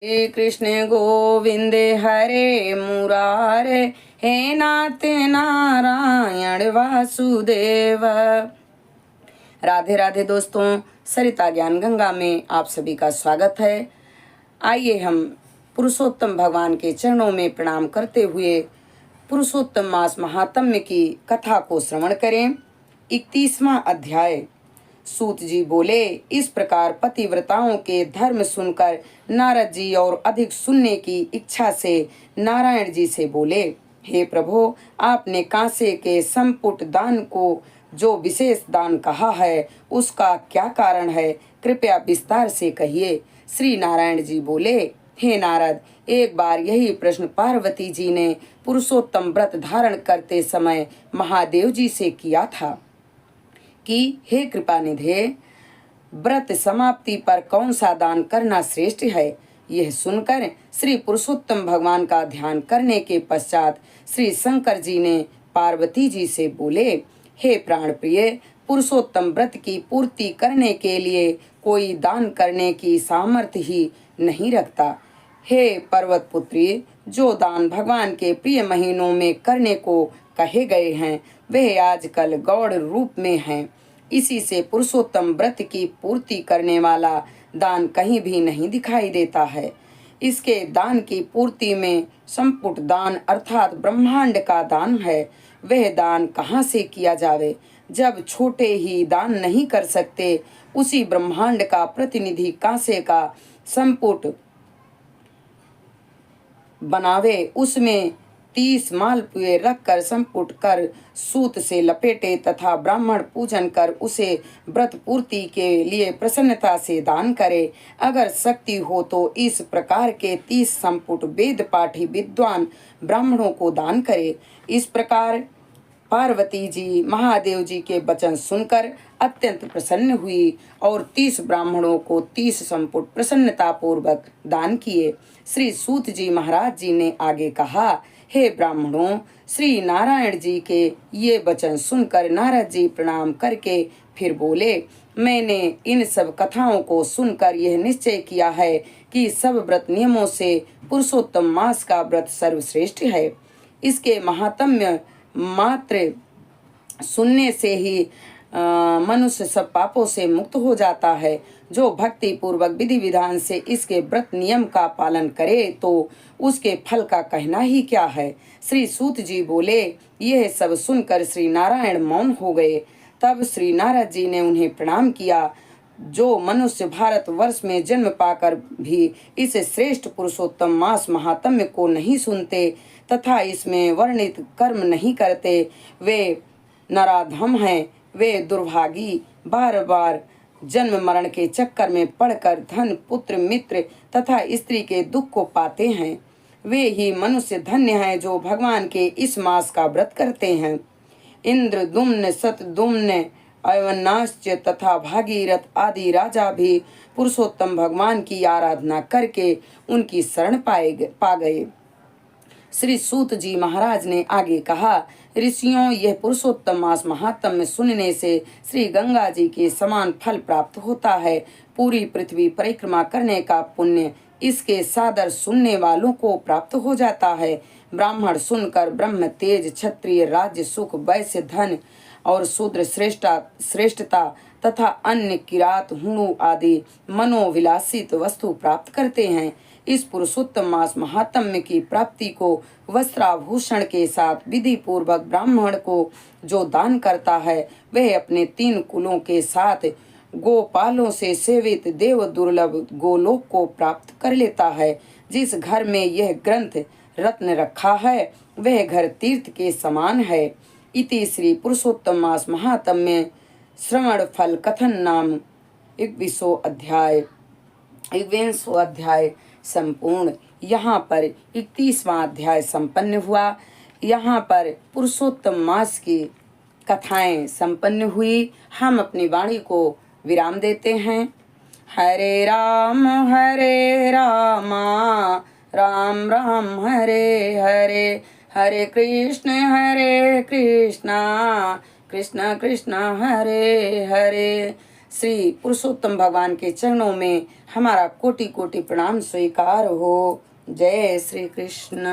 हे कृष्ण गोविंद हरे मुरारे, हे नाथ नारायण वासुदेव। राधे राधे दोस्तों, सरिता ज्ञान गंगा में आप सभी का स्वागत है। आइए हम पुरुषोत्तम भगवान के चरणों में प्रणाम करते हुए पुरुषोत्तम मास महात्म्य की कथा को श्रवण करें। 31वां अध्याय। सूत जी बोले, इस प्रकार पतिव्रताओं के धर्म सुनकर नारद जी और अधिक सुनने की इच्छा से नारायण जी से बोले, हे प्रभु, आपने कांसे के संपुट दान को जो विशेष दान कहा है उसका क्या कारण है, कृपया विस्तार से कहिए। श्री नारायण जी बोले, हे नारद, एक बार यही प्रश्न पार्वती जी ने पुरुषोत्तम व्रत धारण करते समय महादेव जी से किया था कि हे कृपा निधे, व्रत समाप्ति पर कौन सा दान करना श्रेष्ठ है। यह सुनकर श्री पुरुषोत्तम भगवान का ध्यान करने के पश्चात श्री शंकर जी ने पार्वती जी से बोले, हे प्राण प्रिय, पुरुषोत्तम व्रत की पूर्ति करने के लिए कोई दान करने की सामर्थ्य ही नहीं रखता। हे पर्वत पुत्री, जो दान भगवान के प्रिय महीनों में करने को कहे गए हैं वह आजकल गौड़ रूप में हैं। इसी से पुरुषोत्तम व्रत की पूर्ति करने वाला दान कहीं भी नहीं दिखाई देता है। इसके दान की पूर्ति में संपुट दान अर्थात ब्रह्मांड का दान है। वह दान कहाँ से किया जावे। जब छोटे ही दान नहीं कर सकते, उसी ब्रह्मांड का प्रतिनिधि कांसे का संपुट बनावे, उसमें 30 मालपुए रखकर संपुट कर सूत से लपेटे तथा ब्राह्मण पूजन कर उसे व्रत पूर्ति के लिए प्रसन्नता से दान करे। अगर शक्ति हो तो इस प्रकार के 30 संपुट वेद पाठी विद्वान ब्राह्मणों को दान करे। इस प्रकार पार्वती जी महादेव जी के वचन सुनकर अत्यंत प्रसन्न हुई और 30 ब्राह्मणों को 30 संपुट प्रसन्नता पूर्वक दान किए। श्री सूत जी महाराज जी ने आगे कहा, हे ब्राह्मणों, श्री नारायण जी के ये वचन सुनकर नारद जी प्रणाम करके फिर बोले, मैंने इन सब कथाओं को सुनकर यह निश्चय किया है कि सब व्रत नियमों से पुरुषोत्तम मास का व्रत सर्वश्रेष्ठ है। इसके महात्म्य मात्र सुनने से ही मनुष्य सब पापों से मुक्त हो जाता है। जो भक्ति पूर्वक विधि विधान से इसके व्रत नियम का पालन करे तो उसके फल का कहना ही क्या है। श्री सूत जी बोले, यह सब सुनकर श्री नारायण मौन हो गए। तब श्री नारद जी ने उन्हें प्रणाम किया। जो मनुष्य भारत वर्ष में जन्म पाकर भी इस श्रेष्ठ पुरुषोत्तम मास महात्म्य को नहीं सुनते तथा इसमें वर्णित कर्म नहीं करते, वे नराधम हैं। वे दुर्भागी बार बार जन्म मरण के चक्कर में पड़कर धन पुत्र मित्र तथा स्त्री के दुख को पाते हैं। वे ही मनुष्य धन्य हैं जो भगवान के इस मास का व्रत करते हैं। इंद्र दुम्न सतदुम्न अयवनाश्च तथा भागीरथ आदि राजा भी पुरुषोत्तम भगवान की आराधना करके उनकी शरण पा गए। श्री सूत जी महाराज ने आगे कहा, ऋषियों, यह पुरुषोत्तम मास महात्म्य सुनने से श्री गंगा जी के समान फल प्राप्त होता है। पूरी पृथ्वी परिक्रमा करने का पुण्य इसके सादर सुनने वालों को प्राप्त हो जाता है। ब्राह्मण सुनकर ब्रह्म तेज, क्षत्रिय राज्य सुख, वैश्य धन और शूद्र श्रेष्ठता तथा अन्य किरात हुणु आदि मनोविलासित वस्तु प्राप्त करते हैं। इस पुरुषोत्तम मास महात्म्य की प्राप्ति को वस्त्राभूषण के साथ विधि पूर्वक ब्राह्मण को जो दान करता है वह अपने 3 कुलों के साथ गोपालों से सेवित देव दुर्लभ गोलोक को प्राप्त कर लेता है। जिस घर में यह ग्रंथ रत्न रखा है वह घर तीर्थ के समान है। इति श्री पुरुषोत्तम मास महात्म्य श्रवण फल कथन नाम 21वां अध्याय संपूर्ण। यहाँ पर 31वां अध्याय संपन्न हुआ। यहाँ पर पुरुषोत्तम मास की कथाएं संपन्न हुई। हम अपनी वाणी को विराम देते हैं। हरे राम राम राम हरे हरे, हरे कृष्ण कृष्ण कृष्ण हरे हरे। श्री पुरुषोत्तम भगवान के चरणों में हमारा कोटि कोटि प्रणाम स्वीकार हो। जय श्री कृष्ण।